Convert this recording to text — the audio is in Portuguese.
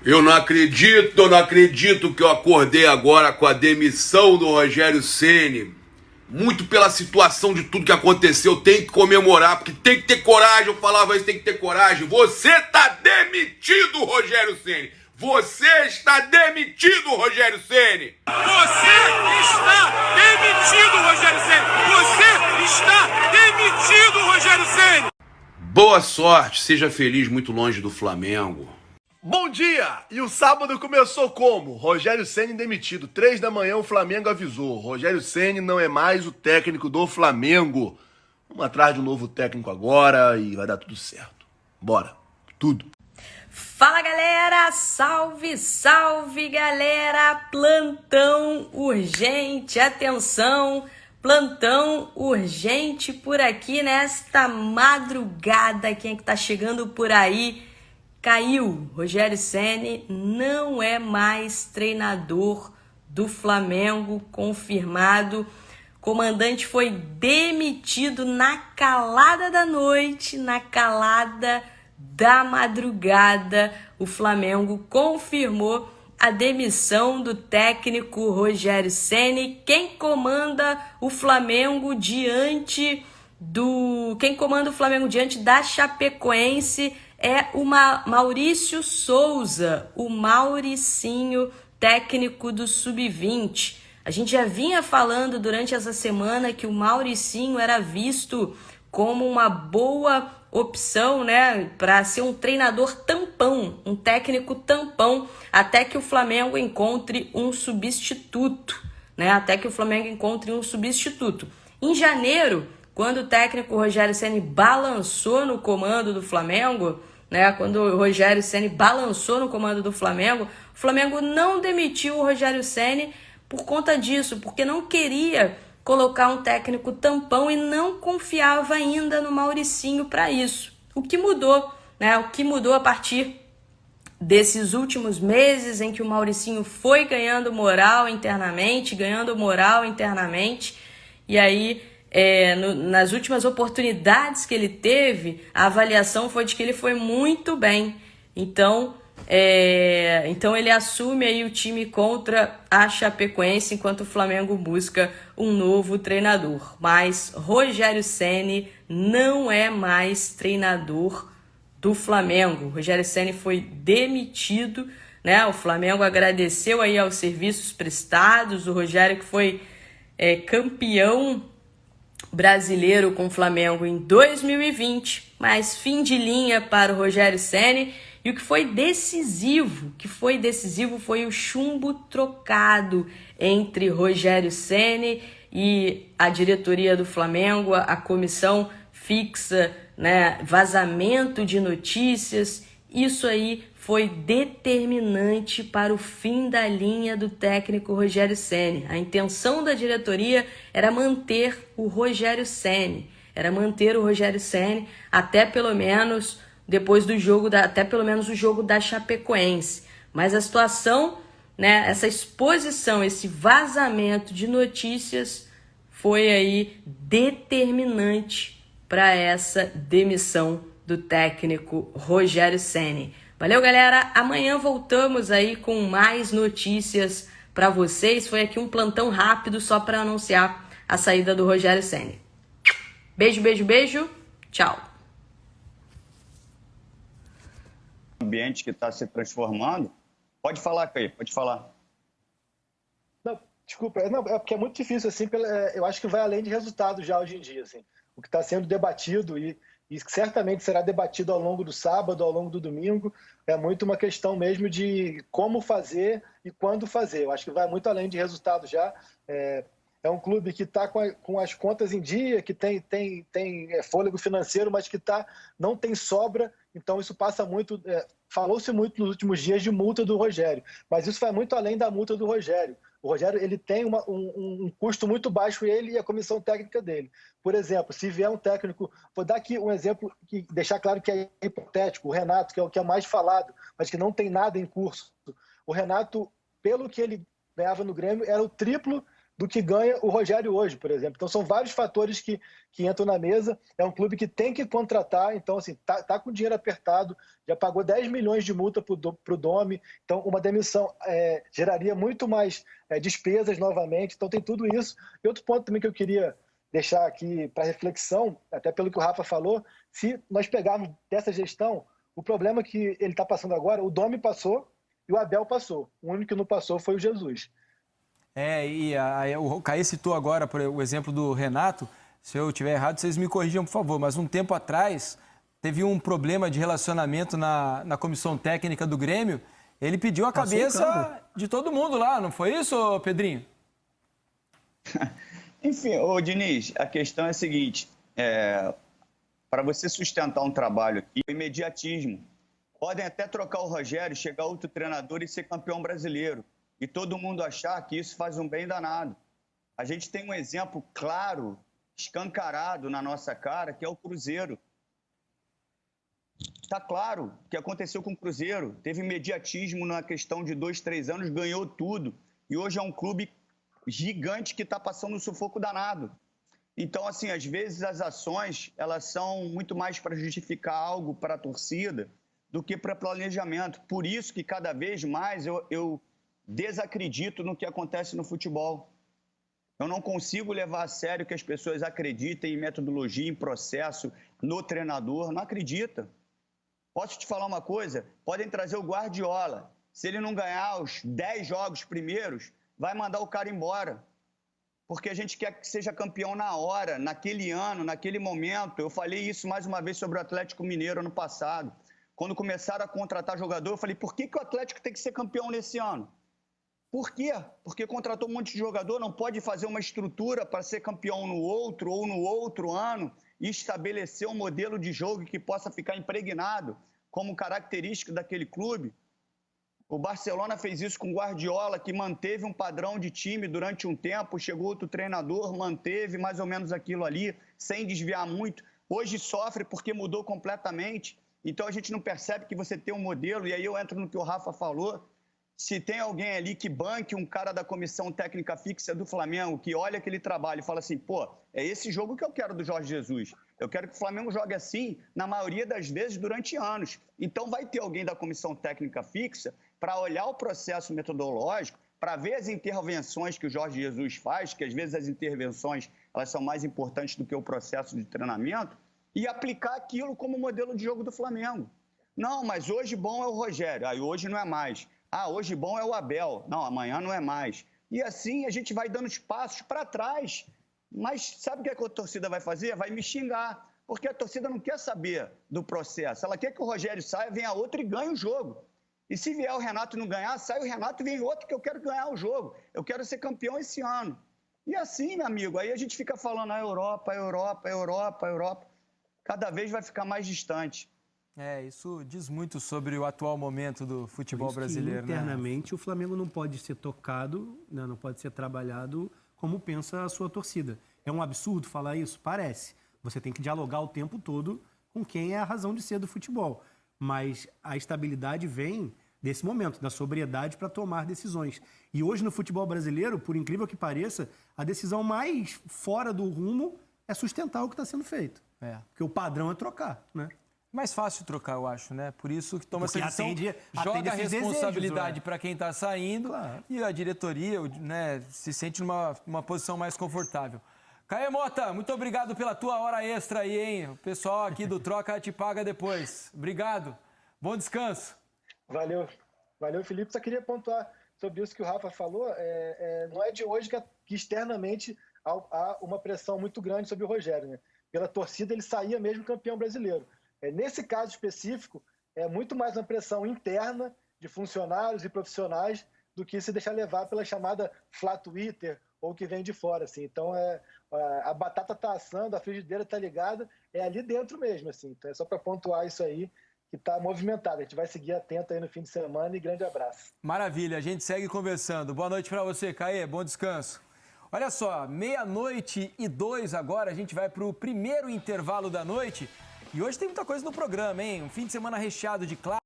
Eu não acredito que eu acordei agora com a demissão do Rogério Ceni. Muito pela situação de tudo que aconteceu, tem que comemorar, porque tem que ter coragem, eu falava isso, tem que ter coragem. Você está demitido, Rogério Ceni. Você está demitido, Rogério Ceni. Você está demitido, Rogério Ceni. Você está demitido, Rogério Ceni. Boa sorte, seja feliz muito longe do Flamengo. Bom dia! E o sábado começou como? Rogério Ceni demitido. 3 da manhã o Flamengo avisou. Rogério Ceni não é mais o técnico do Flamengo. Vamos atrás de um novo técnico agora e vai dar tudo certo. Bora. Tudo. Fala galera, salve, salve galera, plantão urgente, atenção, plantão urgente por aqui nesta madrugada, quem é que tá chegando por aí? Caiu, Rogério Ceni não é mais treinador do Flamengo, confirmado. Comandante foi demitido na calada da noite, na calada da madrugada. O Flamengo confirmou a demissão do técnico Rogério Ceni. Quem comanda o Flamengo diante da Chapecoense é o Maurício Souza, o Mauricinho, técnico do Sub-20. A gente já vinha falando durante essa semana que o Mauricinho era visto como uma boa opção, né, para ser um treinador tampão, um técnico tampão, até que o Flamengo encontre um substituto, né? Em janeiro, quando o técnico Rogério Ceni balançou no comando do Flamengo, né, o Flamengo não demitiu o Rogério Ceni por conta disso, porque não queria colocar um técnico tampão e não confiava ainda no Mauricinho para isso. O que mudou, né? O que mudou a partir desses últimos meses em que o Mauricinho foi ganhando moral internamente, e aí nas últimas oportunidades que ele teve, a avaliação foi de que ele foi muito bem. Então ele assume aí o time contra a Chapecoense, enquanto o Flamengo busca um novo treinador. Mas Rogério Ceni não é mais treinador do Flamengo. Rogério Ceni foi demitido, né? O Flamengo agradeceu aí aos serviços prestados. O Rogério, que foi campeão brasileiro com o Flamengo em 2020, mas fim de linha para o Rogério Ceni. E o que foi decisivo foi o chumbo trocado entre Rogério Ceni e a diretoria do Flamengo, a comissão fixa, né, vazamento de notícias. Isso aí foi determinante para o fim da linha do técnico Rogério Ceni. A intenção da diretoria era manter o Rogério Ceni, até pelo menos depois do jogo, até pelo menos o jogo da Chapecoense. Mas a situação, né, essa exposição, esse vazamento de notícias foi aí determinante para essa demissão do técnico Rogério Ceni. Valeu, galera. Amanhã voltamos aí com mais notícias para vocês. Foi aqui um plantão rápido só para anunciar a saída do Rogério Ceni. Beijo, beijo, beijo. Tchau. Ambiente que está se transformando. Pode falar, Caí, pode falar. Não, desculpa, não, é porque é muito difícil, assim, eu acho que vai além de resultado já hoje em dia, assim. O que está sendo debatido e certamente será debatido ao longo do sábado, ao longo do domingo, é muito uma questão mesmo de como fazer e quando fazer. Eu acho que vai muito além de resultado já. É um clube que está com as contas em dia, que tem fôlego financeiro, mas que não tem sobra. Então isso passa muito, falou-se muito nos últimos dias de multa do Rogério, mas isso vai muito além da multa do Rogério. O Rogério, ele tem um custo muito baixo, ele e a comissão técnica dele. Por exemplo, se vier um técnico, vou dar aqui um exemplo, deixar claro que é hipotético, o Renato, que é o que é mais falado, mas que não tem nada em curso. O Renato, pelo que ele ganhava no Grêmio, era o triplo do que ganha o Rogério hoje, por exemplo. Então, são vários fatores que entram na mesa. É um clube que tem que contratar, então, assim, tá com dinheiro apertado, já pagou 10 milhões de multa para o Domi, então uma demissão geraria muito mais despesas novamente, então tem tudo isso. E outro ponto também que eu queria deixar aqui para reflexão, até pelo que o Rafa falou, se nós pegarmos dessa gestão, o problema que ele está passando agora, o Domi passou e o Abel passou. O único que não passou foi o Jesus. O Caê citou agora o exemplo do Renato. Se eu estiver errado, vocês me corrijam, por favor. Mas um tempo atrás, teve um problema de relacionamento na comissão técnica do Grêmio. Ele pediu a cabeça de todo mundo lá, não foi isso, Pedrinho? Enfim, Diniz, a questão é a seguinte. Para você sustentar um trabalho aqui, o imediatismo. Podem até trocar o Rogério, chegar outro treinador e ser campeão brasileiro. E todo mundo achar que isso faz um bem danado. A gente tem um exemplo claro, escancarado na nossa cara, que é o Cruzeiro. Está claro o que aconteceu com o Cruzeiro. Teve imediatismo na questão de 2, 3 anos, ganhou tudo. E hoje é um clube gigante que está passando um sufoco danado. Então, assim, às vezes as ações, elas são muito mais para justificar algo para a torcida do que para planejamento. Por isso que cada vez mais eu desacredito no que acontece no futebol. Eu não consigo levar a sério que as pessoas acreditem em metodologia, em processo, no treinador. Não acredita. Posso te falar uma coisa? Podem trazer o Guardiola. Se ele não ganhar os 10 jogos primeiros, vai mandar o cara embora. Porque a gente quer que seja campeão na hora, naquele ano, naquele momento. Eu falei isso mais uma vez sobre o Atlético Mineiro ano passado. Quando começaram a contratar jogador, eu falei, por que o Atlético tem que ser campeão nesse ano? Por quê? Porque contratou um monte de jogador, não pode fazer uma estrutura para ser campeão no outro ou no outro ano e estabelecer um modelo de jogo que possa ficar impregnado como característica daquele clube. O Barcelona fez isso com o Guardiola, que manteve um padrão de time durante um tempo, chegou outro treinador, manteve mais ou menos aquilo ali, sem desviar muito. Hoje sofre porque mudou completamente, então a gente não percebe que você tem um modelo, e aí eu entro no que o Rafa falou. Se tem alguém ali que banque um cara da comissão técnica fixa do Flamengo, que olha aquele trabalho e fala assim, pô, é esse jogo que eu quero do Jorge Jesus. Eu quero que o Flamengo jogue assim, na maioria das vezes, durante anos. Então vai ter alguém da comissão técnica fixa para olhar o processo metodológico, para ver as intervenções que o Jorge Jesus faz, que às vezes as intervenções elas são mais importantes do que o processo de treinamento, e aplicar aquilo como modelo de jogo do Flamengo. Não, mas hoje bom é o Rogério, aí hoje não é mais. Ah, hoje bom é o Abel. Não, amanhã não é mais. E assim a gente vai dando passos para trás. Mas sabe o que a torcida vai fazer? Vai me xingar. Porque a torcida não quer saber do processo. Ela quer que o Rogério saia, venha outro e ganhe o jogo. E se vier o Renato e não ganhar, sai o Renato e vem outro que eu quero ganhar o jogo. Eu quero ser campeão esse ano. E assim, meu amigo, aí a gente fica falando a Europa, a Europa, a Europa, a Europa. Cada vez vai ficar mais distante. Isso diz muito sobre o atual momento do futebol brasileiro. Internamente, o Flamengo não pode ser tocado, né, não pode ser trabalhado como pensa a sua torcida. É um absurdo falar isso? Parece. Você tem que dialogar o tempo todo com quem é a razão de ser do futebol. Mas a estabilidade vem desse momento, da sobriedade para tomar decisões. E hoje no futebol brasileiro, por incrível que pareça, a decisão mais fora do rumo é sustentar o que está sendo feito. Porque o padrão é trocar, né? Mais fácil trocar, eu acho, né? Por isso que toma essa decisão, joga a responsabilidade para quem está saindo, claro. E a diretoria, né, se sente numa posição mais confortável. Caê Mota, muito obrigado pela tua hora extra aí, hein? O pessoal aqui do Troca te paga depois. Obrigado. Bom descanso. Valeu, Felipe. Só queria pontuar sobre isso que o Rafa falou. Não é de hoje que externamente há uma pressão muito grande sobre o Rogério, né? Pela torcida, ele saía mesmo campeão brasileiro. Nesse caso específico, é muito mais uma pressão interna de funcionários e profissionais do que se deixar levar pela chamada Flá Twitter ou que vem de fora. Assim. Então, a batata está assando, a frigideira está ligada, é ali dentro mesmo. Assim. Então, é só para pontuar isso aí, que está movimentado. A gente vai seguir atento aí no fim de semana e grande abraço. Maravilha, a gente segue conversando. Boa noite para você, Caê, bom descanso. Olha só, 00:02 agora, a gente vai para o primeiro intervalo da noite. E hoje tem muita coisa no programa, hein? Um fim de semana recheado de clássicos.